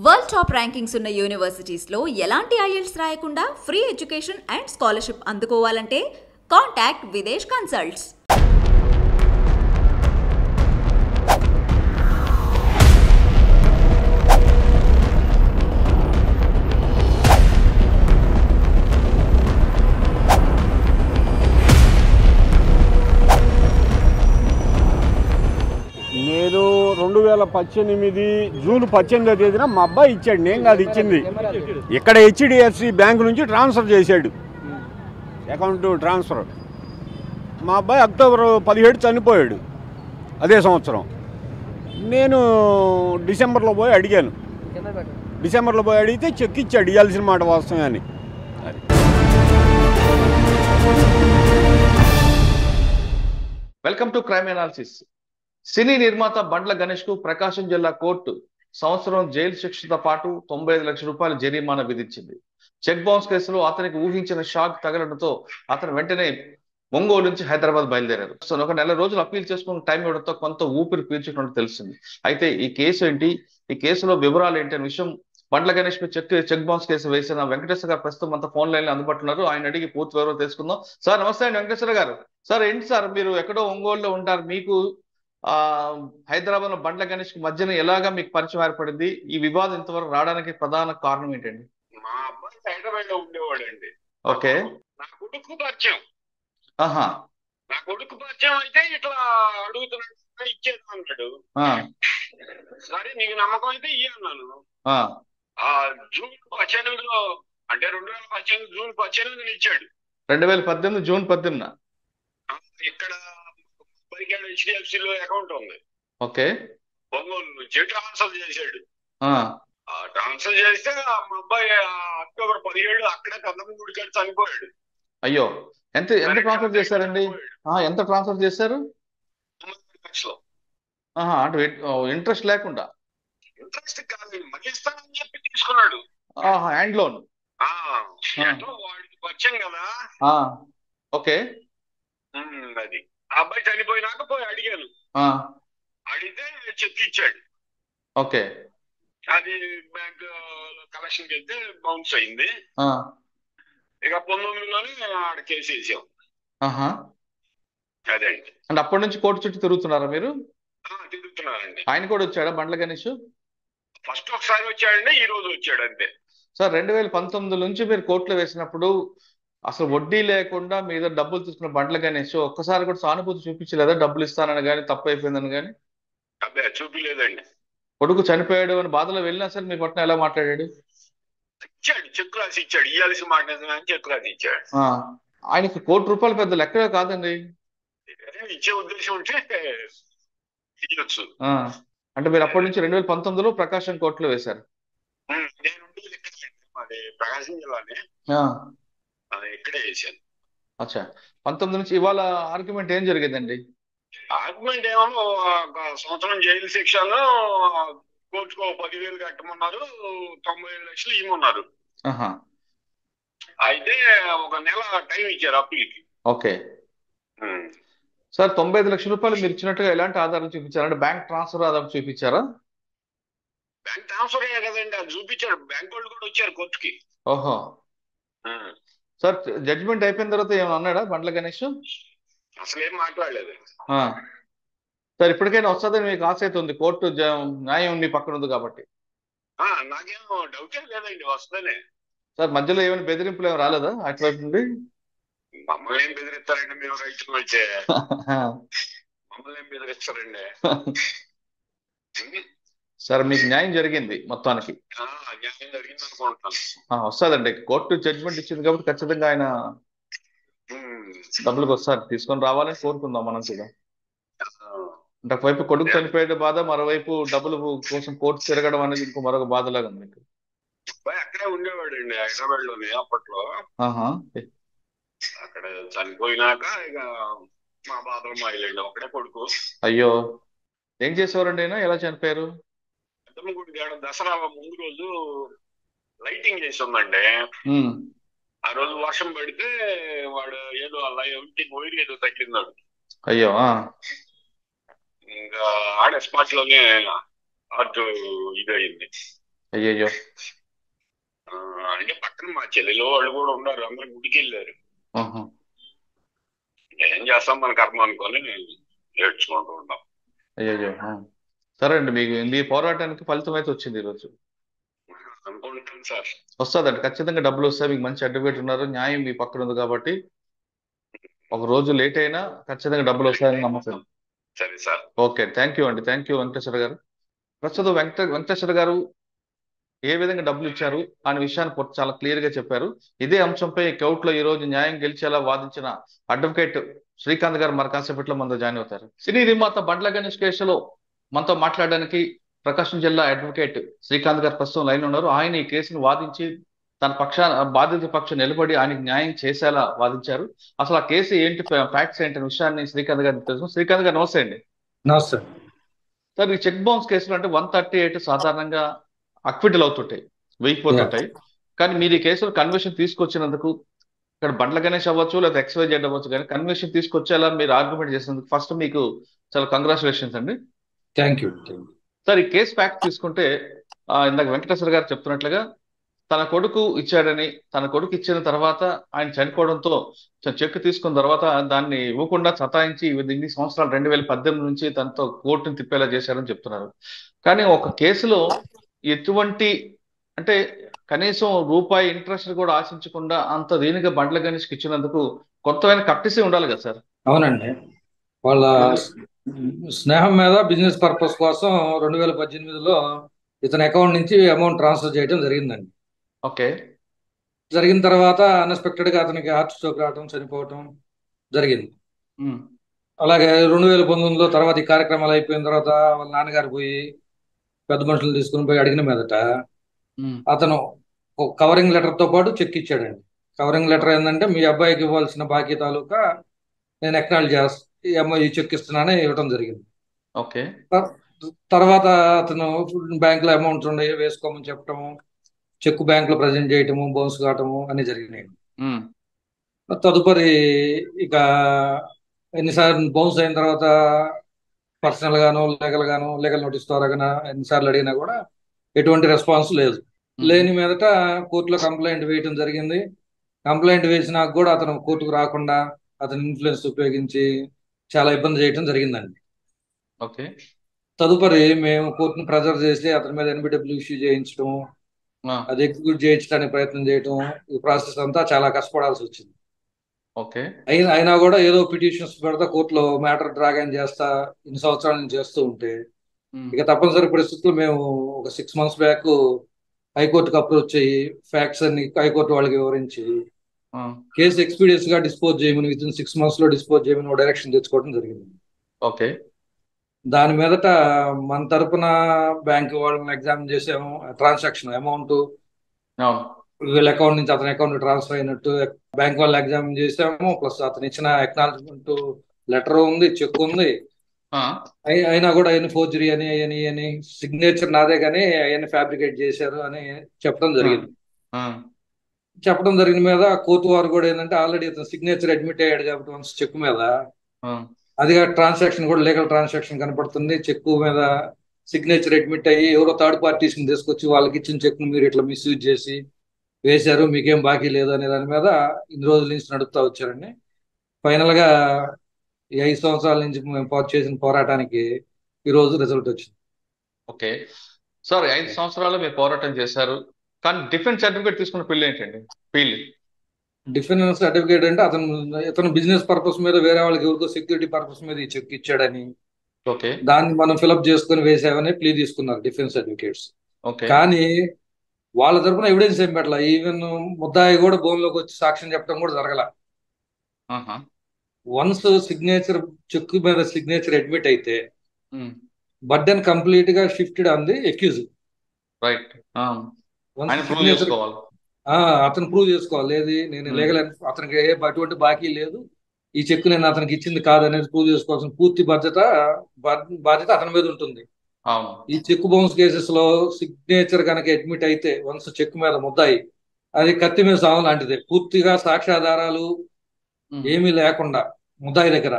World top rankings ఉన్న యూనివర్సిటీస్లో ఎలాంటి IELTS రాయకుండా ఫ్రీ ఎడ్యుకేషన్ అండ్ స్కాలర్షిప్ అందుకోవాలంటే కాంటాక్ట్ విదేశ్ కన్సల్ట్స్. నేను 2018 జూన్ 18వ తేదీన మా అబ్బాయి ఇచ్చాడు, నేను కాదు ఇచ్చింది. ఇక్కడ హెచ్డిఎఫ్సి బ్యాంక్ నుంచి ట్రాన్స్ఫర్ చేశాడు, అకౌంట్ ట్రాన్స్ఫర్. మా అబ్బాయి అక్టోబర్ 17 చనిపోయాడు అదే సంవత్సరం. నేను డిసెంబర్లో పోయి అడిగాను, డిసెంబర్లో పోయి అడిగితే చెక్ ఇచ్చాడు, ఇవ్వాల్సిన మాట వాస్తవమే అని. Welcome to crime analysis. సినీ నిర్మాత బండ్ల గణేష్ కు ప్రకాశం జిల్లా కోర్టు సంవత్సరం జైలు శిక్షతో పాటు 95 లక్షల రూపాయల జరిమానా విధించింది. చెక్ బౌన్స్ కేసులో అతనికి ఊహించిన షాక్ తగలడంతో అతను వెంటనే ఒంగోలు నుంచి హైదరాబాద్ బయలుదేరారు. సో ఒక నెల రోజులు అప్పీల్ చేసుకుని టైం ఇవ్వడంతో కొంత ఊపిరి పీల్చుకున్నట్టు తెలిసింది. అయితే ఈ కేసు ఏంటి, ఈ కేసులో వివరాలు ఏంటి అనే విషయం బండ్ల గణేష్ పై చెక్ బౌన్స్ కేసు వేసిన వెంకటేశ్వర గారు ప్రస్తుతం అంతా ఫోన్ లైన్ లో అందుబాటున్నారు. ఆయన అడిగి పూర్తి వివరాలు తెలుసుకుందాం. సార్ నమస్తే అండి వెంకటేశ్వర గారు. సార్ ఏంటి సార్, మీరు ఎక్కడో ఒంగోలులో ఉంటారు, మీకు హైదరాబాద్ లో బండ్ల గణేష్ కి మధ్యన ఎలాగా మీకు పరిచయం ఏర్పడింది? ఈ వివాదం ఇంతవరకు రావడానికి ప్రధాన కారణం ఏంటండి? మా అబ్బాయి హైదరాబాద్ లో ఉండేవాడు అండి. ఓకే. నా కొడుకు పరిచయం. ఆహా. నా కొడుకు పరిచయం అయితే ఇట్లా అడుగుతున్నాడు, ఇచ్చేది అన్నాడు. సరే నీకు నమ్మకం అయితే ఇయ్య అన్నాను. జూన్ 18లో అంటే 2018 జూన్ 18 ఇచ్చాడు. 2018 జూన్ 18. ఇక్కడ పరికాడు హెచ్డిఎఫ్సి లో అకౌంట్ ఉంది. ఓకే. ఒంగోలు నుంచి ట్రాన్స్ఫర్ చేశాడు. ట్రాన్స్ఫర్ చేస్తే మా అబ్బాయి అక్టోబర్ 17 అక్కడే కదమ్మ గుడికాడు చనిపోయాడు. అయ్యో, ఎంత ఎంత ట్రాన్స్ఫర్ చేశారండి? ఎంత ట్రాన్స్ఫర్ చేశారు? 95 లక్షలు. అంటే ఇంట్రెస్ట్ లేకుండా? ఇంట్రెస్ట్ కాదు, మళ్ళీ ఇస్తానని చెప్పి తీసుకున్నాడు. Hand loan. వాడికి పరిచయం కదా. ఓకే. అది ఆ అబ్బాయి చనిపోయినాక పోయి అడిగాను, అడిగితే చెక్ ఇచ్చాడు. ఓకే. అది బ్యాంక్ కలెక్షన్ కి వెళ్తే బౌన్స్ అయింది. ఇక 19లోనే ఆడ కేసు వేసాం. అదే అండి. అంటే అప్పటి నుంచి కోర్టు చుట్టూ తిరుగుతున్నారా మీరు? తిరుగుతున్నానండి. ఆయన కూడా వచ్చాడా బండ్ల గణేష్? ఫస్ట్ ఒకసారి వచ్చాడండి, ఈ రోజు వచ్చాడు అంతే. సార్ 2019 నుంచి మీరు కోర్టులో వేసినప్పుడు అసలు వడ్డీ లేకుండా మీద డబ్బులు తీసుకున్న బండ్ల గణేష్ ఒక్కసారి కూడా సానుభూతి చూపించలేదా? డబ్బులు ఇస్తానని కానీ తప్పు అయిపోయిందని కానీ? అదే చూపిలేదండి. కొడుకు చనిపోయాడు అని బాధలో వెళ్ళినా సార్ మీ పట్ల ఎలా మాట్లాడాడు? ఇచ్చాడు, చెక్ రాసి ఇచ్చాడు, ఇవ్వాల్సి మాట చెక్ రాసి ఇచ్చాడు. ఆయనకి ₹1 పెద్ద లెక్క కాదండి. ఇచ్చే ఉద్దేశం ఉంటే ఇవ్వచ్చు. అంటే మీరు అప్పటి నుంచి 2019లో ప్రకాశం కోర్టులో వేశారు? నేను ఉండేది ఎక్కడండి, మాది ప్రకాశం జిల్లానే, ఇక్కడే వేసాను. అచ్చా. 19 నుంచి ఇవాళ ఆర్గ్యుమెంట్ ఏం జరిగిందండి? ఆర్గ్యుమెంట్ ఏమో సంవత్సరం జైలు శిక్షలో కోర్టుకు 10,000 కట్టమన్నారు, 95 లక్షలు ఇవ్వమన్నారు. అయితే ఒక నెల టైం ఇచ్చారు అప్పీల్కి. ఓకే. సార్ 95 లక్షల రూపాయలు మీరు ఇచ్చినట్టుగా ఎలాంటి ఆధారం చూపించారు? అంటే బ్యాంక్ ట్రాన్స్ఫర్ ఆధారం చూపించారా? బ్యాంక్ ట్రాన్స్ఫర్ కదండి, అది చూపించాడు. బ్యాంక్ వాళ్ళు కూడా వచ్చారు కోర్టుకి. ఓహో. సార్ జడ్జిమెంట్ అయిపోయిన తర్వాత ఏమైనా అన్నాడా బండ్ల గణేష్? అసలు ఏం మాట్లాడలేదు. సార్ ఇప్పటికైనా వస్తుందని మీకు ఆశ అయితే ఉంది, కోర్టు న్యాయం మీ పక్కన ఉంది కాబట్టి? నాకేం డౌటే లేదండి, వస్తుందనే. సార్ మధ్యలో ఏమైనా బెదిరింపులు ఏమైనా రాలేదా అటువైపు నుండి? మమ్మల్ని ఏం బెదిరిస్తారండి, మేము రైతులు వచ్చే మమ్మల్ని ఏం బెదిరిస్తారండి. సార్ మీకు న్యాయం జరిగింది మొత్తానికి? న్యాయం జరిగింది అనుకుంటున్నాను. వస్తుందండి, కోర్టు జడ్జిమెంట్ ఇచ్చింది కాబట్టి ఖచ్చితంగా ఆయన డబ్బులకు వస్తారు, తీసుకొని రావాలని కోరుకుందాం మనం కూడా. అంటే ఒకవైపు కొడుకు చనిపోయే బాధ, మరోవైపు డబ్బుల కోసం కోర్టు తిరగడం అనేది ఇంకో మరొక బాధలాగా ఉంది మీకు. అక్కడే ఉండేవాడు అండి హైదరాబాద్ లోనే అప్పట్లో. అక్కడ చనిపోయినాక ఇక మా బాధలు మాయలేండి, ఒకడే కొడుకు. అయ్యో, ఏం చేసేవారండి ఆయన? ఎలా చనిపోయారు? గుడి దసరా ముందు రోజు లైటింగ్ చేసి ఉందండి. ఆ రోజు వర్షం పడితే వాడు ఏదో అలా వైర్ ఏదో తగ్గిందాడు. అయ్యో. ఇంకా ఆడే స్పాట్ లోనే అటు ఇది అయింది. అయ్యయ్యో. ఆ, అంటే పక్కన మా చెల్లెలు వాళ్ళు కూడా ఉన్నారు, అందరూ గుడికి వెళ్ళారు. ఆహా. ఏం చేస్తాం, మన కర్మ అనుకొని ఏడ్చుకుంటూ ఉంటాం. అయ్యయ్యో. సరే అండి, మీకు మీ పోరాటానికి ఫలితం అయితే వచ్చింది ఈరోజు. అనుకుంటాను సార్. వస్తుందండి, ఖచ్చితంగా డబ్బులు వస్తాయి. మీకు మంచి అడ్వకేట్ ఉన్నారు, న్యాయం మీ పక్కన ఉంది కాబట్టి ఒక రోజు లేట్ అయినా ఖచ్చితంగా డబ్బులు వస్తాయని నమ్మకం. సరే సార్. ఓకే, థ్యాంక్ యూ అండి, థ్యాంక్ యూ వెంకటేశ్వర గారు. ప్రస్తుతం వెంకటేశ్వర గారు ఏ విధంగా డబ్బులు ఇచ్చారు అనే విషయాన్ని చాలా క్లియర్ గా చెప్పారు. ఇదే అంశంపై కోర్టులో ఈ రోజు న్యాయం గెలిచేలా వాదించిన అడ్వకేట్ శ్రీకాంత్ గారు మరి కాసేపట్లో మనతో జాయిన్ అవుతారు. సినీ నిర్మాత బండ్ల గణేష్ కేసులో మనతో మాట్లాడడానికి ప్రకాశం జిల్లా అడ్వకేట్ శ్రీకాంత్ గారు ప్రస్తుతం లైన్ ఉన్నారు. ఆయన ఈ కేసును వాదించి తన బాధిత పక్షం నిలబడి ఆయనకి న్యాయం చేసేలా వాదించారు. అసలు ఆ కేసు ఏంటి, ఫ్యాక్ట్స్ ఏంటి అనే విషయాన్ని శ్రీకాంత్ గారికి తెలుసు. శ్రీకాంత్ గారు నమస్తే అండి. నమస్తే. సార్, ఈ చెక్ బౌన్స్ కేసులు అంటే 138 సాధారణంగా అక్విటల్ అవుతుంటాయి, వేయిపోతుంటాయి. కానీ మీరు ఈ కేసులో కన్విక్షన్ తీసుకొచ్చినందుకు, ఇక్కడ బండ్ల గణేష్ అవ్వచ్చు లేదా XYZ అవ్వచ్చు, కానీ కన్విక్షన్ తీసుకొచ్చేలా మీరు ఆర్గ్యుమెంట్ చేసినందుకు ఫస్ట్ మీకు చాలా కంగ్రాచులేషన్స్ అండి. Thank you. సార్, ఈ కేసు ఫ్యాక్ట్ తీసుకుంటే ఇందాక వెంకటేశ్వర గారు చెప్తున్నట్లుగా తన కొడుకు ఇచ్చాడని, తన కొడుకు ఇచ్చిన తర్వాత ఆయన చనిపోవడంతో చెక్ తీసుకున్న తర్వాత దాన్ని ఇవ్వకుండా సతాయించి ఇన్ని సంవత్సరాలు 2018 నుంచి తనతో కోర్టును తిప్పేలా చేశారని చెప్తున్నారు. కానీ ఒక కేసులో ఎటువంటి అంటే కనీసం రూపాయి ఇంట్రెస్ట్ కూడా ఆశించకుండా అంత దీనిగా బండ్ల గణేష్కి ఇచ్చినందుకు కొంతమైన కప్టిసే ఉండాలి కదా సార్? అవునండి, వాళ్ళ స్నేహం మీద బిజినెస్ పర్పస్ కోసం 2018లో ఇతని అకౌంట్ నుంచి అమౌంట్ ట్రాన్స్ఫర్ చేయడం జరిగిందండి. ఓకే. జరిగిన తర్వాత అన్ఎక్స్పెక్టెడ్ గా అతనికి హార్ట్ స్ట్రోక్ రావడం, చనిపోవటం జరిగింది. అలాగే 2019లో తర్వాత ఈ కార్యక్రమాలు అయిపోయిన తర్వాత వాళ్ళ నాన్నగారు పోయి పెద్ద మనుషులు తీసుకుని పోయి అడిగిన మీదట అతను ఒక కవరింగ్ లెటర్ తో పాటు చెక్ ఇచ్చాడండి. కవరింగ్ లెటర్ ఏంటంటే, మీ అబ్బాయికి ఇవ్వాల్సిన బాకీ తాలూకా నేను ఎక్నాలజ్ చేస్తా, ఈ చెక్ ఇస్తున్నానని ఇవ్వడం జరిగింది. ఓకే. తర్వాత అతను బ్యాంక్ లో అమౌంట్స్ ఉండే వేసుకోమని చెప్పటము, చెక్ బ్యాంక్ లో ప్రజెంట్ చేయటము, బౌన్స్ కావటము అన్ని జరిగినాయి. తదుపరి ఇక ఎన్నిసార్లు బౌన్స్ అయిన తర్వాత పర్సనల్ గాను లీగల్ నోటీస్ ద్వారా గాను ఎన్నిసార్లు అడిగినా కూడా ఎటువంటి రెస్పాన్స్ లేదు. లేని మీదట కోర్టులో కంప్లైంట్ వేయటం జరిగింది. కంప్లైంట్ వేసినాక కూడా అతను కోర్టుకు రాకుండా అతని ఇన్ఫ్లుయెన్స్ ఉపయోగించి చాలా ఇబ్బంది చేయటం జరిగిందండి. ఓకే. తదుపరి మేము కోర్టును ప్రెజర్ చేసి అతని మీద NBW ఇష్యూ చేయించడం, అది ఎగ్జిక్యూట్ చేయించడానికి ప్రయత్నం చేయటం, ఈ ప్రాసెస్ అంతా చాలా కష్టపడాల్సి వచ్చింది. ఓకే. అయినా కూడా ఏదో పిటిషన్స్ పెడతా కోర్టులో మ్యాటర్ డ్రాగన్ చేస్తా ఇన్ని సంవత్సరాల నుంచి చేస్తూ ఉంటే ఇక తప్పనిసరి పరిస్థితుల్లో మేము ఒక 6 months బ్యాక్ హైకోర్టుకు అప్రోచ్ అయ్యి ఫ్యాక్ట్స్ అన్ని హైకోర్టు వాళ్ళకి వివరించి కేసు ఎక్స్పీడియన్స్ గా డిస్పోజ్ చేయమని, విత్ ఇన్ 6 months లో డిస్పోజ్ చేయమని డైరెక్షన్ తెచ్చుకోవడం జరిగింది. ఓకే. దాని మీదట మన తరపున బ్యాంక్ వాళ్ళని ఎగ్జామిన్ చేసాము. ట్రాన్సాక్షన్ అమౌంట్ వీళ్ళ అకౌంట్ నుంచి అతని అకౌంట్ ట్రాన్స్ఫర్ అయినట్టు బ్యాంక్ వాళ్ళు ఎగ్జామిన్ చేసాము. ప్లస్ అతను ఇచ్చిన అక్నాలజ్మెంట్ లెటర్ ఉంది, చెక్ ఉంది. అయినా కూడా ఆయన ఫోర్జరీ అని సిగ్నేచర్ నాదే కానీ ఆయన ఫ్యాబ్రికేట్ చేశారు అని చెప్పడం జరిగింది. చెప్పడం జరిగిన మీద కోర్టు వారు కూడా ఏంటంటే, ఆల్రెడీ అతను సిగ్నేచర్ అడ్మిట్ అయ్యాడు కాబట్టి వన్స్ చెక్ మీద, అది ట్రాన్సాక్షన్ కూడా లీగల్ ట్రాన్సాక్షన్ కనపడుతుంది. చెక్ మీద సిగ్నేచర్ అడ్మిట్ అయ్యి ఎవరో థర్డ్ పార్టీస్ ని తీసుకొచ్చి వాళ్ళకి ఇచ్చిన చెక్ ను మీరు ఇట్లా మిస్యూజ్ చేసి వేశారు, మీకేం బాకీ లేదు అనే దాని మీద ఇన్ని రోజుల నుంచి నడుపుతా వచ్చారండి. ఫైనల్ గా ఈ 5 సంవత్సరాల నుంచి మేము చేసిన పోరాటానికి ఈ రోజు రిజల్ట్ వచ్చింది. ఓకే సార్, 5 సంవత్సరాలు మీరు పోరాటం చేశారు, కానీ డిఫెన్స్ సర్టిఫికేట్ తీసుకున్న పిల్లి ఏంటండి? పిల్లి డిఫెన్స్ సర్టిఫికేట్ అంటే ఇతను బిజినెస్ పర్పస్ మీద వేరే వాళ్ళకి ఎవరికో సెక్యూరిటీ పర్పస్ మీద ఈ చెక్ ఇచ్చాడని, ఓకే, దాన్ని మనం ఫిలప్ చేసుకుని వేసామని ప్లీ తీసుకున్నారు డిఫెన్స్ సర్టిఫికేట్స్. ఓకే. కానీ వాళ్ళ తరపున ఎవిడెన్స్ ఏం పెట్టాల. ఈవెన్ ముద్దాయి కూడా బోన్లోకి వచ్చి సాక్ష్యం చెప్పడం కూడా జరగల. వన్స్ సిగ్నేచర్ చెక్ మీద సిగ్నేచర్ అడ్మిట్ అయితే బర్డెన్ కంప్లీట్ గా shifted on the accused. Right. అతను ప్రూవ్ చేసుకోవాలి, లేదు నేను లీగల్ అతనికి అటువంటి బాకీ లేదు, ఈ చెక్ నేను అతనికి ఇచ్చింది కాదనేది ప్రూవ్ చేసుకోవాల్సిన పూర్తి బాధ్యత అతని మీద ఉంటుంది. ఈ చెక్ బౌన్స్ కేసెస్ లో సిగ్నేచర్ కనుక అడ్మిట్ అయితే వన్స్ చెక్ మీద ముద్దాయి, అది కత్తి మీద సాగు లాంటిది. పూర్తిగా సాక్ష్యాధారాలు ఏమీ లేకుండా ముద్దాయి దగ్గర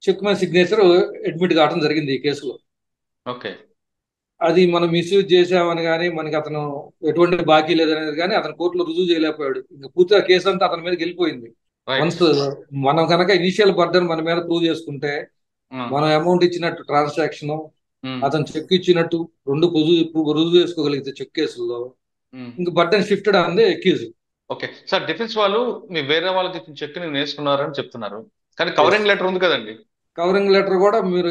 చెక్ మీద సిగ్నేచర్ అడ్మిట్ కావడం జరిగింది ఈ కేసులో. ఓకే. అది మనం మిస్యూజ్ చేసామని కానీ మనకి అతను ఎటువంటి బాకీ లేదనేది కానీ అతను కోర్టులో రుజువు చేయలేకపోయాడు. ఇంకా పూర్తిగా కేసు అంతా అతని మీదకి వెళ్ళిపోయింది. వన్స్ మనం కనుక ఇనిషియల్ బర్డన్ మన మీద ప్రూవ్ చేసుకుంటే, మనం అమౌంట్ ఇచ్చినట్టు ట్రాన్సాక్షన్, అతను చెక్ ఇచ్చినట్టు రెండు రుజువు చేసుకోగలిగితే చెక్ కేసుల్లో ఇంక బర్డన్ షిఫ్టెడ్ అంది అక్యూజ్. ఓకే సార్, డిఫెన్స్ వాళ్ళు మీ వేరే వాళ్ళకి ఇచ్చిన చెక్ ని వేసుకున్నారని చెప్తున్నారు, కానీ కవరింగ్ లెటర్ ఉంది కదండి. కవరింగ్ లెటర్ కూడా మీరు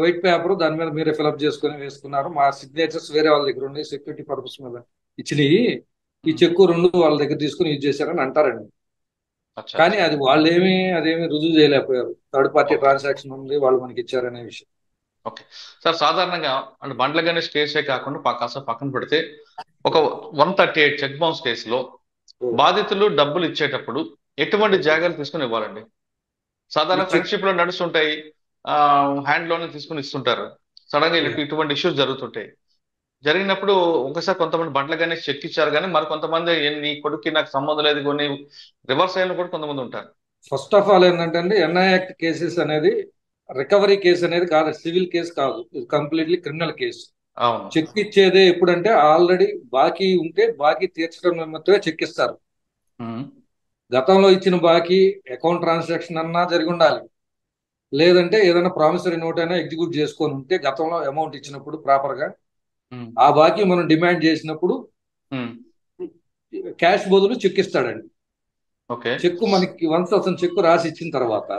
వైట్ పేపర్ దాని మీద మీరే ఫిల్అప్ చేసుకుని వేసుకున్నారు. మా సిగ్నేచర్స్ వేరే వాళ్ళ దగ్గర ఉన్నాయి, సెక్యూరిటీ పర్పస్ మీద ఇచ్చినవి. ఈ చెక్కు రెండు వాళ్ళ దగ్గర తీసుకుని యూజ్ చేశారని అంటారండి. కానీ అది అదేమి రుజువు చేయలేకపోయారు. థర్డ్ పార్టీ ట్రాన్సాక్షన్ ఉంది, వాళ్ళు మనకి ఇచ్చారనే విషయం. ఓకే సార్, సాధారణంగా అంటే బండ్ల గణేష్ కేసే కాకుండా కాస్త పక్కన పెడితే ఒక 138 చెక్ బౌన్స్ కేసులో బాధితులు డబ్బులు ఇచ్చేటప్పుడు ఎటువంటి జాగ్రత్తలు తీసుకుని ఇవ్వాలండి? సాధారణ ఫ్రెండ్షిప్ లో నడుస్తుంటాయి, హ్యాండ్ లోనే తీసుకుని ఇస్తుంటారు. సడన్ గా ఇటువంటి ఇష్యూస్ జరుగుతుంటాయి. జరిగినప్పుడు ఒకసారి కొంతమంది బండ్ల గణేష్ చెక్ ఇచ్చారు, కానీ మరి కొంతమంది నీ కొడుక్కి నాకు సంబంధం లేదు కొన్ని రివర్స్ అయిన కూడా కొంతమంది ఉంటారు. ఫస్ట్ ఆఫ్ ఆల్ ఏంటంటే ఎన్ఐ యాక్ట్ కేసెస్ అనేది రికవరీ కేసు అనేది కాదు, సివిల్ కేసు కాదు, ఇది కంప్లీట్లీ క్రిమినల్ కేసు. చెక్ ఇచ్చేదే ఎప్పుడంటే ఆల్రెడీ బాకీ ఉంటే బాకీ తీర్చడం నిమిత్తమే చెక్ ఇస్తారు. గతంలో ఇచ్చిన బాకీ అకౌంట్ ట్రాన్సాక్షన్ అన్నా జరిగి ఉండాలి, లేదంటే ఏదైనా ప్రామిసరీ నోట్ అయినా ఎగ్జిక్యూట్ చేసుకొని ఉంటే గతంలో అమౌంట్ ఇచ్చినప్పుడు ప్రాపర్ గా ఆ బాకీ మనం డిమాండ్ చేసినప్పుడు క్యాష్ బదులు చెక్ ఇస్తాడండి. చెక్ మనకి వన్స్ అతను చెక్ రాసి ఇచ్చిన తర్వాత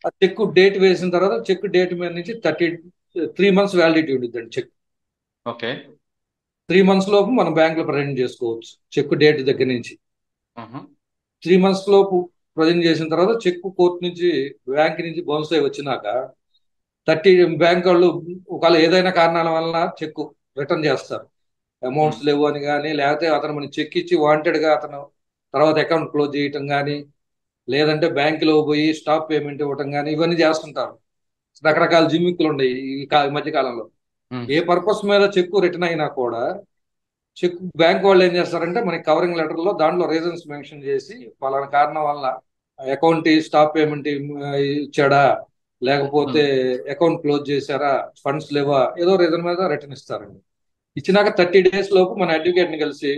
ఆ చెక్ డేట్ వేసిన తర్వాత చెక్ డేట్ మీద నుంచి 3 months వ్యాలిడిటీ ఉంటుందండి చెక్. 3 months లోపు మనం బ్యాంక్ లో ప్రజెంట్ చేసుకోవచ్చు చెక్ డేట్ దగ్గర నుంచి. 3 months లోపు ప్రజెంట్ చేసిన తర్వాత చెక్ కోర్టు నుంచి బ్యాంక్ నుంచి బౌన్స్ అయి వచ్చినాక బ్యాంక్ వాళ్ళు ఒకవేళ ఏదైనా కారణాల వలన చెక్ రిటర్న్ చేస్తారు. అమౌంట్స్ లేవు అని కానీ, లేకపోతే అతను మనకి చెక్ ఇచ్చి వాంటెడ్ గా అతను తర్వాత అకౌంట్ క్లోజ్ చేయటం కానీ, లేదంటే బ్యాంకులో పోయి స్టాప్ పేమెంట్ ఇవ్వటం కానీ, ఇవన్నీ చేస్తుంటారు. రకరకాల జిమ్మిక్కులు ఉన్నాయి ఈ మధ్య కాలంలో. ఏ పర్పస్ మీద చెక్ రిటర్న్ అయినా కూడా చెక్ బ్యాంక్ వాళ్ళు ఏం చేస్తారంటే మనకి కవరింగ్ లెటర్ లో దాంట్లో రీజన్స్ మెన్షన్ చేసి పలానా కారణం వల్ల అకౌంట్ స్టాప్ పేమెంట్ ఇచ్చాడా, లేకపోతే అకౌంట్ క్లోజ్ చేశారా, ఫండ్స్ లేవా, ఏదో రీజన్ మీద రిటర్న్ ఇస్తారండి. ఇచ్చినాక 30 days లోపు మన అడ్వకేట్ ని కలిసి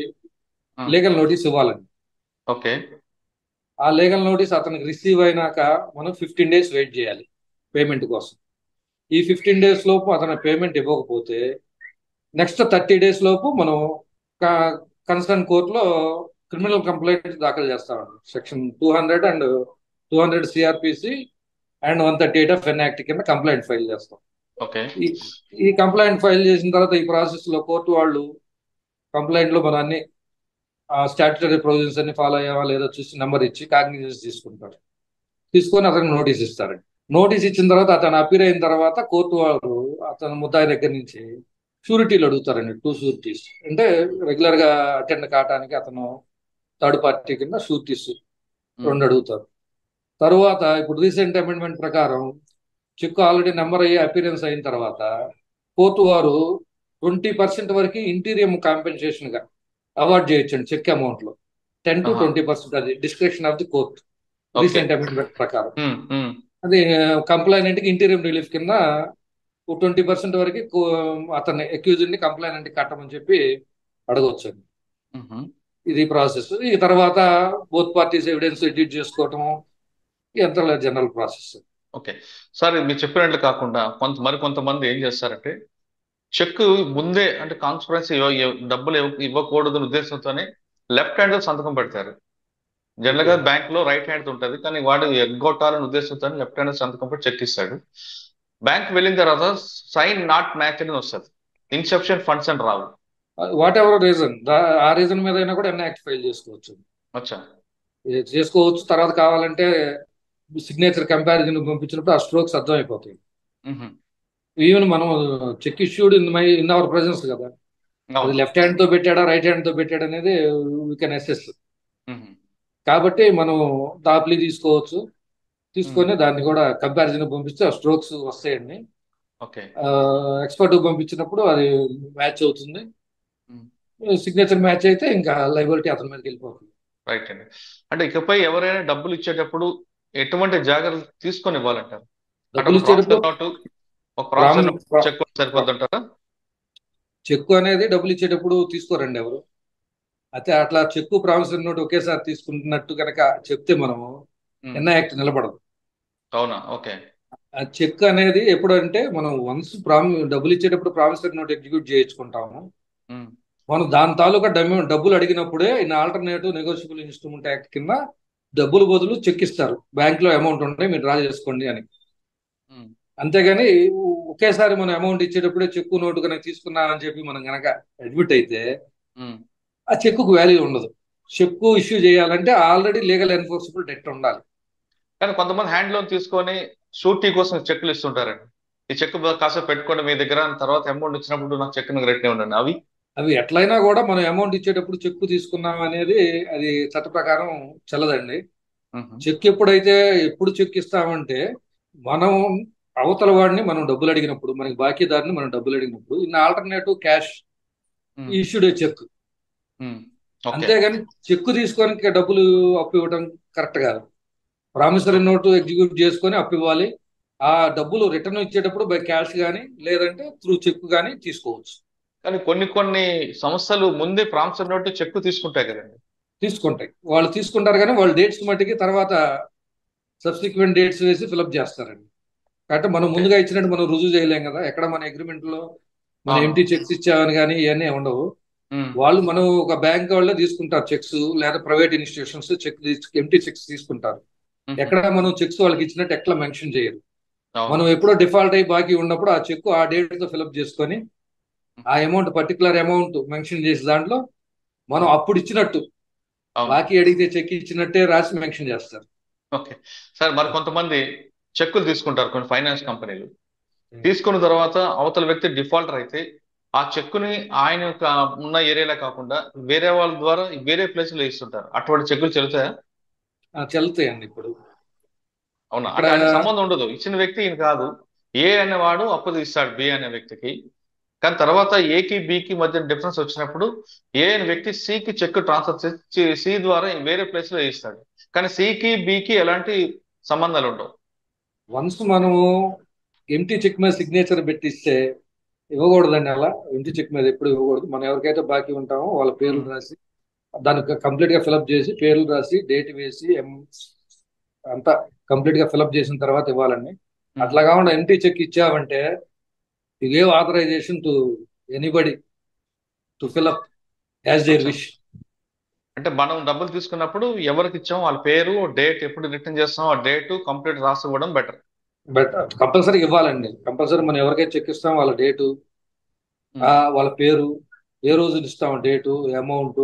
లీగల్ నోటీస్ ఇవ్వాలండి. ఆ లీగల్ నోటీస్ అతనికి రిసీవ్ అయినాక మనం 15 days వెయిట్ చేయాలి పేమెంట్ కోసం. ఈ 15 days లోపు అతను పేమెంట్ ఇవ్వకపోతే నెక్స్ట్ 30 days లోపు మనం కన్సర్న్ కోర్టులో క్రిమినల్ కంప్లైంట్ దాఖలు చేస్తామండి. Section 200 and 200 CrPC and 138 of N act కింద కంప్లైంట్ ఫైల్ చేస్తాం. ఈ కంప్లైంట్ ఫైల్ చేసిన తర్వాత ఈ ప్రాసెస్ లో కోర్టు వాళ్ళు కంప్లైంట్ లో మన అన్ని స్టాట్యుటరీ ప్రొవిజన్స్ అన్ని ఫాలో అయ్యావా లేదా చూసి నెంబర్ ఇచ్చి కాగ్నిజెన్స్ తీసుకుంటారు. తీసుకొని అతనికి నోటీస్ ఇస్తారండి. నోటీస్ ఇచ్చిన తర్వాత అతను అపీర్ అయిన తర్వాత కోర్టు వాళ్ళు అతను ముద్దాయి దగ్గర నుంచి షూరిటీలు అడుగుతారండి. 2 షూరిటీస్ అంటే రెగ్యులర్ గా అటెండ్ కావడానికి అతను థర్డ్ పార్టీ కింద షూరిటీస్ 2 అడుగుతారు. తరువాత ఇప్పుడు రీసెంట్ అమెండ్మెంట్ ప్రకారం చెక్ ఆల్రెడీ నెంబర్ అయ్యి అపీరెన్స్ అయిన తర్వాత కోర్టు వారు 20% వరకు ఇంటీరియం కాంపెన్సేషన్ గా అవార్డ్ చేయొచ్చండి చెక్ అమౌంట్ లో. 10 to 20% అది description of the court recent amendment ప్రకారం. అది కంప్లైనెంట్ కి ఇంటీరియం రిలీఫ్ కింద 20% వరకు అతన్ని అక్యూజ్డ్ ని కంప్లైనెంట్ కట్టమని చెప్పి అడగవచ్చు. ఇది ప్రాసెస్. ఈ తర్వాత బోత్ పార్టీస్ ఎవిడెన్స్ ఎడిట్ చేసుకోవటం ఎంత జనరల్ ప్రాసెస్. ఓకే సార్, మీరు చెప్పినట్లు కాకుండా కొంతమంది ఏం చేస్తారంటే చెక్ ముందే అంటే కాన్స్పరెన్సీ డబ్బులు ఇవ్వకూడదు ఉద్దేశంతోనే లెఫ్ట్ హ్యాండ్ సంతకం పెడతారు. జనరల్ గా బ్యాంక్ లో రైట్ హ్యాండ్ ఉంటుంది, కానీ వాడు ఎగ్గొట్టాలని ఉద్దేశంతో లెఫ్ట్ హ్యాండ్ సంతకం పెట్టి చెక్ ఇస్తాడు. బ్యాంక్ వెళ్ళిన తర్వాత సైన్ నాట్ మ్యాచ్ అని వస్తుంది, ఇన్సఫిషియెంట్ ఫండ్స్ అని రావు. వాట్ ఎవర్ రీజన్, ఆ రీజన్ మీద అయినా కూడా ఎన్ యాక్ట్ ఫైల్ చేసుకోవచ్చు. చేసుకోవచ్చు. తర్వాత కావాలంటే సిగ్నేచర్ కంపారిజన్ పంపించినప్పుడు ఆ స్ట్రోక్స్ అర్థమైపోతాయి. ఈవెన్ మనం cheque issued in our presence కదా, అది లెఫ్ట్ హ్యాండ్ తో పెట్టాడా రైట్ హ్యాండ్ తో పెట్టాడా అనేది వీ కెన్ అసెస్. కాబట్టి మనం దాప్లీ తీసుకోవచ్చు, తీసుకొని దాన్ని కూడా కంపారిజన్ పంపిస్తే ఆ స్ట్రోక్స్ వస్తాయండి. ఎక్స్పర్ట్ పంపించినప్పుడు అది మ్యాచ్ అవుతుంది. సిగ్నేచర్ మ్యాచ్ అయితే ఇంకా లైబిలిటీ అతని మీదకి వెళ్ళిపోతుంది. రైట్ అండి. అంటే ఇకపై ఎవరైనా డబ్బులు ఇచ్చేటప్పుడు ఎటువంటి జాగ్రత్తలు తీసుకొని ఇవ్వాలంటారు? డబ్బులు ఇచ్చేటప్పుడు సరిపోతుంటారా? చెక్కు అనేది డబ్బులు ఇచ్చేటప్పుడు తీసుకోరండి ఎవరు. అయితే అట్లా చెక్కు ప్రామిసరీ నోట్ ఒకేసారి తీసుకుంటున్నట్టు కనుక చెప్తే మనము ఎన్ఐ యాక్ట్ నిలబడదు. అవునా? ఓకే. ఆ చెక్ అనేది ఎప్పుడంటే మనం వన్స్ డబ్బులు ఇచ్చేటప్పుడు ప్రామిసరీ నోట్ ఎగ్జిక్యూట్ చేయించుకుంటాము. మనం దాని తాలూకా డబ్బులు అడిగినప్పుడే in alternative negotiable instrument act కింద డబ్బులు బదులు చెక్ ఇస్తారు. బ్యాంక్ లో అమౌంట్ ఉంటే మీరు డ్రా చేసుకోండి అని. అంతేగాని ఒకేసారి మనం అమౌంట్ ఇచ్చేటప్పుడే చెక్కు నోటు కనుక తీసుకున్నామని చెప్పి మనం కనుక అడ్మిట్ అయితే ఆ చెక్కుకు వాల్యూ ఉండదు. చెక్కు ఇష్యూ చేయాలంటే ఆల్రెడీ లీగల్ ఎన్ఫోర్సబుల్ డెట్ ఉండాలి. కానీ కొంతమంది హ్యాండ్ లోన్ తీసుకొని షూరిటీ కోసం చెక్లు ఇస్తుంటారండి. ఈ చెక్ కాసేపు పెట్టుకోండి మీ దగ్గర, తర్వాత అమౌంట్ ఇచ్చినప్పుడు నాకు చెక్ రేట్నే ఉండండి. అవి ఎట్లయినా కూడా మనం అమౌంట్ ఇచ్చేటప్పుడు చెక్కు తీసుకున్నాం అనేది అది చట్ట ప్రకారం చెల్లదండి. చెక్ ఎప్పుడు చెక్ ఇస్తామంటే మనం అవతల వాడిని మనం డబ్బులు అడిగినప్పుడు, మనకి బాకీదారుని మనం డబ్బులు అడిగినప్పుడు in alternative cash issued cheque. అంతేగాని చెక్కు తీసుకొని డబ్బులు అప్పు ఇవ్వడం కరెక్ట్ కాదు. ప్రామిసరీ నోటు ఎగ్జిక్యూట్ చేసుకొని అప్పు ఇవ్వాలి. ఆ డబ్బులు రిటర్న్ ఇచ్చేటప్పుడు బై క్యాష్ కానీ లేదంటే త్రూ చెక్ కానీ తీసుకోవచ్చు. కానీ కొన్ని సంస్థలు ముందే ప్రామిసరీ నోటు చెక్ తీసుకుంటాయి కదండి. తీసుకుంటాయి, వాళ్ళు తీసుకుంటారు కానీ వాళ్ళు డేట్స్ మట్టికి తర్వాత సబ్సిక్వెంట్ డేట్స్ వేసి ఫిలప్ చేస్తారండి. కాబట్టి మనం ముందుగా ఇచ్చినట్టు మనం రుజువు చేయలేం కదా. ఎక్కడ మన అగ్రిమెంట్ లో మనం ఎంటీ చెక్స్ ఇచ్చామని కానీ ఇవన్నీ ఉండవు. వాళ్ళు మనం ఒక బ్యాంక్ వాళ్ళే తీసుకుంటారు చెక్స్, లేదా ప్రైవేట్ ఇన్స్టిట్యూషన్స్ ఎంటీ చెక్స్ తీసుకుంటారు. ఎక్కడ మనం చెక్స్ వాళ్ళకి ఇచ్చినట్టు ఎట్లా మెన్షన్ చేయరు. మనం ఎప్పుడో డిఫాల్ట్ అయ్యి బాకీ ఉన్నప్పుడు ఆ చెక్ ఆ డేట్ తో ఫిలప్ చేసుకొని ఆ అమౌంట్ పర్టికులర్ అమౌంట్ మెన్షన్ చేసి దాంట్లో మనం అప్పుడు ఇచ్చినట్టు బాకీ అడిగితే చెక్ ఇచ్చినట్టే రాసి మెన్షన్ చేస్తారు. Okay sir. మరి కొంతమంది చెక్కులు తీసుకుంటారు కొన్ని ఫైనాన్స్ కంపెనీలు. తీసుకున్న తర్వాత అవతల వ్యక్తి డిఫాల్టర్ అయితే ఆ చెక్కుని ఆయన ఉన్న ఏరియాలో కాకుండా వేరే వాళ్ళ ద్వారా వేరే ప్లేస్ లో ఇస్తుంటారు. అటువంటి చెక్కులు చెల్లుతాయా? చెల్లుతాయండి. ఇప్పుడు అవునా? అంటే ఆయన సంబంధం ఉండదు, ఇచ్చిన వ్యక్తి ఈయన కాదు. ఏ అనేవాడు అప్పు ఇస్తాడు బి అనే వ్యక్తికి, కానీ తర్వాత ఏకి బికి మధ్య డిఫరెన్స్ వచ్చినప్పుడు ఏ అనే వ్యక్తి సికి చెక్ ట్రాన్స్ఫర్ చేసి సి ద్వారా వేరే ప్లేస్ లో ఇస్తాడు. కానీ సికి బికి ఎలాంటి సంబంధాలు ఉండవు. వన్స్ మనము ఎంటీ చెక్ మీద సిగ్నేచర్ పెట్టిస్తే ఇవ్వకూడదండి. అలా ఎంటీ చెక్ మీద ఎప్పుడు ఇవ్వకూడదు. మనం ఎవరికైతే బాకీ ఉంటామో వాళ్ళ పేర్లు రాసి దానికి కంప్లీట్ గా ఫిలప్ చేసి పేర్లు రాసి డేట్ వేసి అంతా కంప్లీట్ గా ఫిలప్ చేసిన తర్వాత ఇవ్వాలండి. అట్లా కాకుండా ఎంటీ చెక్ ఇచ్చామంటే you give authorization to anybody to fill up as there wish. అంటే మనం డబ్బులు తీసుకున్నప్పుడు ఎవరికి ఇచ్చామో వాళ్ళ పేరు, డేట్, ఎప్పుడు రిటర్న్ చేస్తామో ఆ డేట్ కంప్లీట్ రాసి ఇవ్వడం బెటర్. బట్ కంపల్సరీ ఇవ్వాలండి. కంపల్సరీ మనం ఎవరికైతే చెక్ ఇస్తామో వాళ్ళ డేటు, వాళ్ళ పేరు, ఏ రోజు ఇస్తామో డేటు, అమౌంట్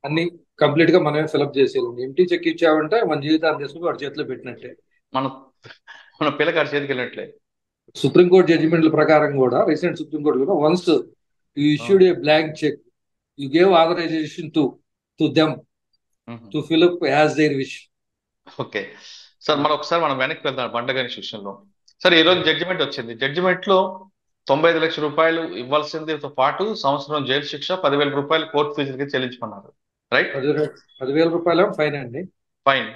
అన్ని కంప్లీట్ గా మనమే ఫిలప్ చేసేయాలండి. ఎంటీ చెక్ ఇచ్చామంటే మన జీవితాన్ని తీసుకుని వాడి చేతిలో పెట్టినట్టే, మన పిల్లగాడి చేతికి వెళ్ళినట్లే. సుప్రీంకోర్టు జడ్జిమెంట్ల ప్రకారం కూడా, రీసెంట్ సుప్రీంకోర్టు కూడా once you issued a blank cheque you gave authorization to them to fill up as there wish. Okay sir, మనం వెనక్కి వెళ్దాం బండ్ల గణేష్ విషయంలో. సార్, ఈ రోజు జడ్జిమెంట్ వచ్చింది. జడ్జిమెంట్ లో 95 లక్షల రూపాయలు ఇవ్వాల్సిందితో పాటు సంవత్సరం జైలు శిక్ష, 10,000 రూపాయలు కోర్టు ఫీజులకి చెల్లించమన్నారు. రైట్? 10,000 రూపాయలు ఫైన్ అండి. ఫైన్.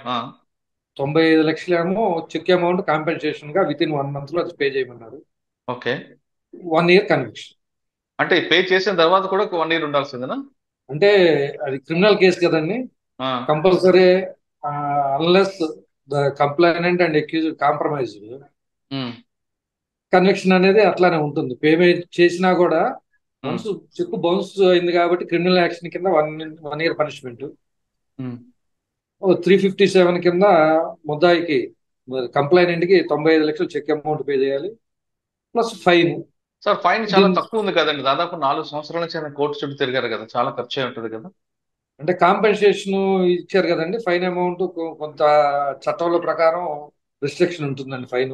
95 లక్షలేమో చెక్ అమౌంట్ కాంపెన్సేషన్ గా విత్ ఇన్ 1 month లో అది పే చేయమన్నారు. ఓకే. 1 year conviction. అంటే పే చేసిన తర్వాత కూడా 1 year ఉండాల్సిందేనా? అంటే అది క్రిమినల్ కేసు కదండి. Compulsory unless the complainant and accused compromise, conviction అనేది అట్లానే ఉంటుంది. పేమెంట్ చేసినా కూడా వన్స్ చెక్ బౌన్స్ అయింది కాబట్టి క్రిమినల్ యాక్షన్ కింద 1 year పనిష్మెంట్, 357 కింద ముద్దాయికి కంప్లైనెంట్ కి 95 లక్షలు చెక్ అమౌంట్ పే చేయాలి ప్లస్ ఫైన్. సార్, ఫైన్ చాలా తక్కువ ఉంది కదండి. దాదాపు 4 సంవత్సరాల నుంచి ఆయన కోర్టు చుట్టూ తిరిగారు కదా, చాలా ఖర్చు అయి ఉంటుంది కదా. అంటే కాంపెన్సేషన్ ఇచ్చారు కదండి. ఫైన్ అమౌంట్ కొంత చట్టంలో ప్రకారం రిస్ట్రిక్షన్ ఉంటుందండి. ఫైన్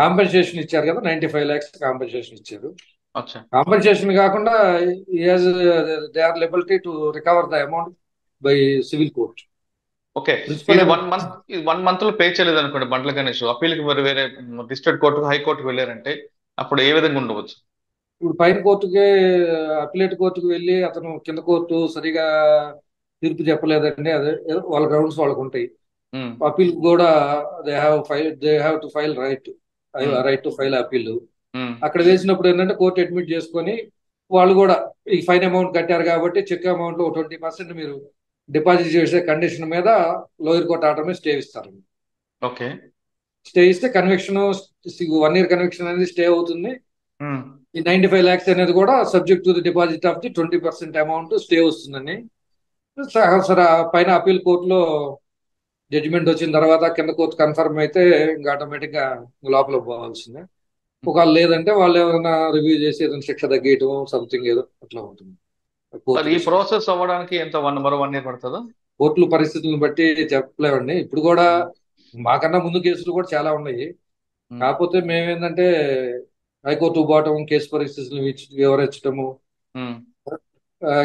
కాంపెన్సేషన్ ఇచ్చారు కదా, 95 lakhs కాంపెన్సేషన్ ఇచ్చారు. కాంపెన్సేషన్ కాకుండా they are liability to recover the amount by civil court. Okay. 1 month లో పే చేయలేదు అనుకోండి బండ్ల గణేష్, అప్పీల్కి మరి వేరే డిస్ట్రిక్ట్ కోర్టుకు, హైకోర్టుకు వెళ్ళారంటే అప్పుడు ఏ విధంగా ఉండవచ్చు? ఇప్పుడు పైన కోర్టుకి, అప్పీలేట్ కోర్టుకు వెళ్ళి అతను కింద కోర్టు సరిగా తీర్పు చెప్పలేదండి, అదే వాళ్ళ గ్రౌండ్స్ వాళ్ళకు ఉంటాయి. అప్పీల్ కూడా they have to file right to file appeal. అక్కడ వేసినప్పుడు ఏంటంటే కోర్టు అడ్మిట్ చేసుకొని వాళ్ళు కూడా ఈ ఫైన్ అమౌంట్ కట్టారు కాబట్టి చెక్ అమౌంట్ లో 20% మీరు డిపాజిట్ చేసే కండిషన్ మీద లోయర్ కోర్ట్ ఆర్డర్ మీద స్టే ఇస్తారు. ఓకే. స్టే ఇస్తే కన్విక్షన్ 1 year కన్విక్షన్ అనేది స్టే అవుతుంది. ఈ 95 lakhs అనేది కూడా subject to the deposit of the 20% amount stay వస్తుందని. సరే పైన అప్పీల్ కోర్టులో జడ్జిమెంట్ వచ్చిన తర్వాత కింద కోర్టు కన్ఫర్మ్ అయితే ఇంకా ఆటోమేటిక్ గా లోపల పోవాల్సిందే. ఒకవేళ లేదంటే వాళ్ళు ఏమైనా రివ్యూ చేసి ఏదైనా శిక్ష తగ్గేయటం సంథింగ్ ఏదో అట్లా ఉంటుంది. ఈ ప్రాసెస్ అవ్వడానికి ఎంత మరో 1 year పడుతుందా? కోర్టుల పరిస్థితులను బట్టి చెప్పలేమండి. ఇప్పుడు కూడా మాకన్నా ముందు కేసులు కూడా చాలా ఉన్నాయి. కాకపోతే మేమేంటంటే హైకోర్టు పోవటం, కేసు పరిస్థితులను వివరించటము,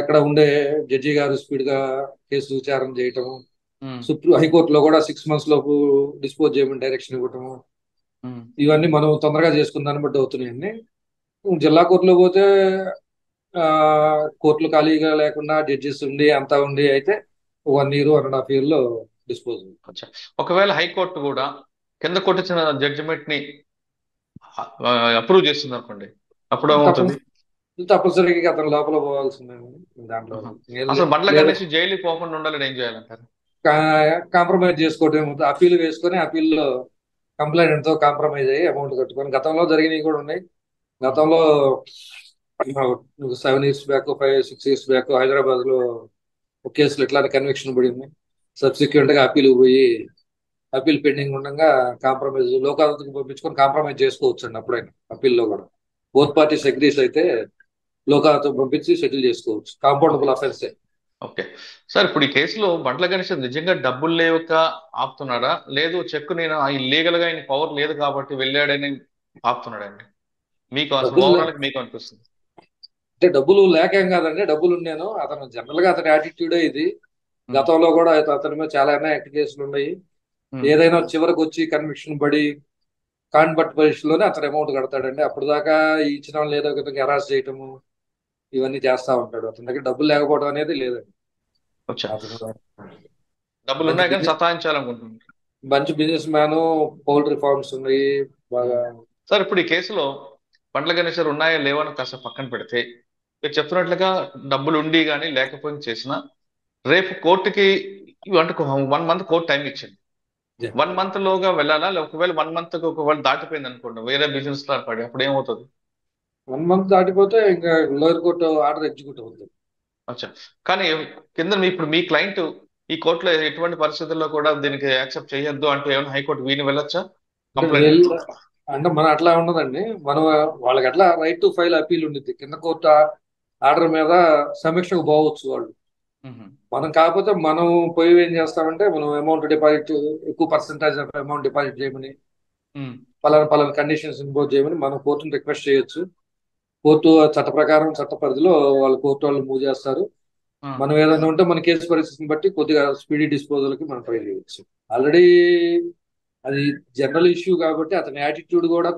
ఇక్కడ ఉండే జడ్జి గారు స్పీడ్ గా కేసు విచారణ చేయటము, హైకోర్టులో కూడా 6 months లోపు డిస్పోజ్ చేయమని డైరెక్షన్ ఇవ్వటము, ఇవన్నీ మనం తొందరగా చేసుకున్న దాన్ని బట్టి అవుతున్నాయండి. జిల్లా కోర్టులో పోతే కోర్టులు ఖాళీగా లేకుండా జడ్జెస్ ఉండి అంతా ఉండి అయితే 1 year 1.5 year లో డిస్పోజ్. ఒకవేళ హైకోర్టు కూడా కింద కోర్టు ఇచ్చిన జడ్జిమెంట్ ని అప్రూవ్ చేస్తుంది అనుకోండి, అప్పుడు ఏమవుతుంది? తప్పనిసరిగా అతను లోపల పోవాల్సిందండి. దాంట్లో అసలు బండ్ల గణేష్ జైలుకి పోకుండా ఉండాలని ఏం చేయాలంటారు? కాంప్రమైజ్ చేసుకోవడం, అప్పీల్ వేసుకొని అప్పీల్లో కంప్లైంట్ తో కాంప్రమైజ్ అయ్యి అమౌంట్ కట్టుకొని, గతంలో జరిగినవి కూడా ఉన్నాయి. గతంలో 7 years back 5-6 years back Hyderabad లో ఒక కేసులో ఇట్లాంటి కన్విక్షన్ పడింది. సబ్సిక్వెంట్ గా అప్పీల్ పోయి అప్పీల్ పెండింగ్ ఉండగా కాంప్రమైజ్ లోక్ అదాలత్కి పంపించుకొని కాంప్రమైజ్ చేసుకోవచ్చు అండి. అప్పుడైనా అప్పీల్లో కూడా బోత్ పార్టీస్ అగ్రీస్ అయితే లోక్ అదాలత్ పంపించి సెటిల్ చేసుకోవచ్చు. Compoundable offence. ఓకే సార్, ఇప్పుడు ఈ కేసులో బండ్ల గణేష్ నిజంగా డబ్బులు లేక ఆపుతున్నాడా, లేదు చెక్ నేను ఇల్లీగల్ గా ఆయన పవర్ లేదు కాబట్టి వెళ్ళాడని ఆపుతున్నాడండి? మీకు మీకు అనిపిస్తుంది? అంటే డబ్బులు లేకేం కాదండి, డబ్బులు ఉన్నాను. అతను జనరల్ గా అతని యాటిట్యూడే ఇది. గతంలో కూడా అతని మీద చాలా యాక్ట్ కేసులు ఉన్నాయి. ఏదైనా చివరికి వచ్చి కన్విక్షన్ పడి కాన్బట్ పరిస్థితిలోనే అతను అమౌంట్ కడతాడండి. అప్పుడు దాకా ఇచ్చిన వాళ్ళు ఏదో విధంగా హెరాస్ చేయటము ఇవన్నీ చేస్తా ఉంటాడు. అతని దగ్గర డబ్బులు లేకపోవడం అనేది లేదండి. డబ్బులు ఉన్నాయి కానీ సతాయించాలనుకుంటున్నాను. మంచి బిజినెస్ మ్యాన్, పౌల్ట్రీ ఫార్మ్స్ ఉన్నాయి బాగా. సార్, ఇప్పుడు ఈ కేసులో బండ్ల గణేష్ ఉన్నాయా లేవని కాస్త పక్కన పెడితే, మీరు చెప్తున్నట్లుగా డబ్బులు ఉండి కానీ లేకపోయినా చేసినా రేపు కోర్టుకి అంటే 1 month కోర్టు టైం ఇచ్చింది. 1 month లోగా వెళ్ళాలా? ఒకవేళ 1 month ఒకవేళ దాటిపోయింది అనుకోండి, వేరే బిజినెస్ లో పడి అప్పుడు ఏమవుతుంది? 1 month దాటిపోతే ఇంకా లోయర్ కోర్టు ఆర్డర్ ఎగ్జిక్యూట్ అవుతుంది. అచ్చా, కానీ కింద ఇప్పుడు మీ క్లయింట్ ఈ కోర్టులో ఎటువంటి పరిస్థితుల్లో కూడా దీనికి యాక్సెప్ట్ చేయొద్దు అంటే ఏమైనా హైకోర్టు వీని వెళ్ళొచ్చా? అంటే మనం అట్లా ఉండదండి. మనం వాళ్ళకి అట్లా రైట్ టు ఫైల్ అప్పీల్ ఉండిద్ది. కింద కోర్టు ఆర్డర్ మీద సమీక్షకు పోవచ్చు వాళ్ళు. మనం కాకపోతే మనం పోయి ఏం చేస్తామంటే, మనం అమౌంట్ డిపాజిట్ ఎక్కువ పర్సెంటేజ్ ఆఫ్ అమౌంట్ డిపాజిట్ చేయమని, పలానా కండిషన్స్ ఇంపోజ్ చేయమని మనం కోర్టును రిక్వెస్ట్ చేయొచ్చు. కోర్టు చట్ట ప్రకారం చట్ట పరిధిలో వాళ్ళు కోర్టు వాళ్ళు మూవ్ చేస్తారు. మనం ఏదైనా ఉంటే మన కేసు పరిస్థితిని బట్టి కొద్దిగా స్పీడీ డిస్పోజల్ కి మనం ట్రై చేయొచ్చు. ఆల్రెడీ అది జనరల్ ఇష్యూ కాబట్టి అతని యాటిట్యూడ్ కూడా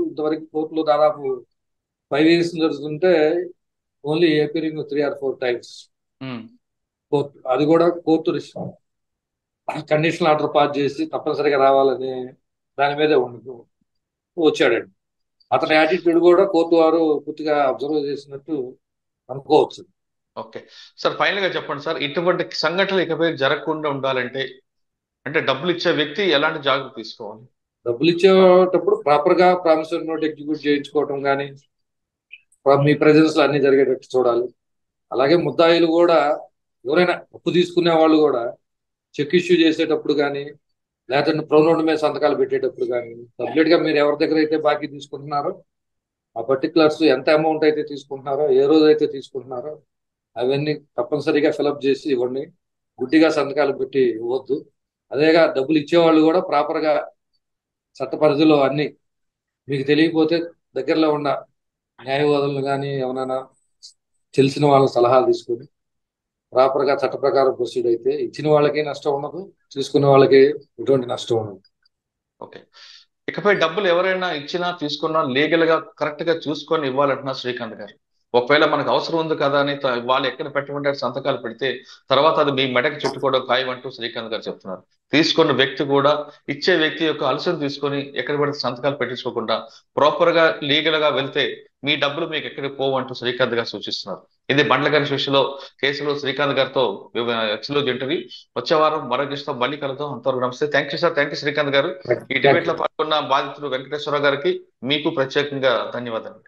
ఇంతవరకు కోర్టులో దాదాపు 5 years జరుగుతుంటే only appearing 3 or 4 times court, అది కూడా కోర్టు కండిషనల్ ఆర్డర్ పాస్ చేసి తప్పనిసరిగా రావాలని దాని మీదే వచ్చాడండి. అతని యాటిట్యూడ్ కూడా కోర్టు వారు పూర్తిగా అబ్జర్వ్ చేసినట్టు అనుకోవచ్చు. ఓకే సార్, ఫైనల్ గా చెప్పండి సార్, ఇటువంటి సంఘటనలు ఇకపై జరగకుండా ఉండాలంటే అంటే డబ్బులు ఇచ్చే వ్యక్తి ఎలాంటి జాగ్రత్త తీసుకోవాలి? డబ్బులు ఇచ్చేటప్పుడు ప్రాపర్ గా ప్రామిసరీ నోట్ ఎగ్జిక్యూట్ చేయించుకోవటం కానీ, మీ ప్రెజెన్స్ లో అన్ని జరిగేటట్టు చూడాలి. అలాగే ముద్దాయిలు కూడా ఎవరైనా అప్పు తీసుకునే వాళ్ళు కూడా చెక్ ఇష్యూ చేసేటప్పుడు కానీ, లేకపోతే ప్రొనోట్ మీద సంతకాలు పెట్టేటప్పుడు కానీ కంప్లీట్ గా మీరు ఎవరి దగ్గర అయితే బాకీ తీసుకుంటున్నారో ఆ పర్టికులర్స్ ఎంత అమౌంట్ అయితే తీసుకుంటున్నారో, ఏ రోజు అయితే తీసుకుంటున్నారో అవన్నీ తప్పనిసరిగా ఫిలప్ చేసి ఇవ్వండి. గుడ్డిగా సంతకాలు పెట్టి ఇవ్వద్దు. అదేగా డబ్బులు ఇచ్చేవాళ్ళు కూడా ప్రాపర్ గా చట్ట పరిధిలో అన్ని మీకు తెలియకపోతే దగ్గరలో ఉన్న న్యాయవాదులను కానీ ఎవరైనా తెలిసిన వాళ్ళ సలహాలు తీసుకొని ప్రాపర్ గా చట్ట ప్రకారం ప్రొసీడ్ అయితే ఇచ్చిన వాళ్ళకి నష్టం ఉండదు, తీసుకునే వాళ్ళకి ఎటువంటి నష్టం ఉండదు. ఓకే, ఇకపై డబ్బులు ఎవరైనా ఇచ్చినా తీసుకున్నా లీగల్ గా కరెక్ట్ గా చూసుకొని ఇవ్వాలంటున్నా శ్రీకాంత్ గారు. ఒకవేళ మనకు అవసరం ఉంది కదా అని వాళ్ళు ఎక్కడ పెట్టమంటే సంతకాలు పెడితే తర్వాత అది మీ మెడకు చుట్టుకోవడం ఖాయం అంటూ శ్రీకాంత్ గారు చెప్తున్నారు. తీసుకున్న వ్యక్తి కూడా ఇచ్చే వ్యక్తి యొక్క అలసను తీసుకొని ఎక్కడ పడితే సంతకాలు పెట్టించుకోకుండా ప్రాపర్ గా లీగల్ గా వెళ్తే మీ డబ్బులు మీకు ఎక్కడికి పోవంటూ శ్రీకాంత్ గారు సూచిస్తున్నారు. ఇది బండ్ల గణేష్ విషయంలో కేసులో శ్రీకాంత్ గారితో ఎక్స్క్లూజివ్ ఇంటర్వ్యూ. వచ్చే వారం మరో గెస్ట్తో మళ్ళీ కలుద్దాం. అంతవరకు నమస్తే. Thank you sir. Thank you Srikanth గారు. ఈ డిబేట్ లో పాల్గొన్న బాధితులు వెంకటేశ్వర గారికి మీకు ప్రత్యేకంగా ధన్యవాదాలు.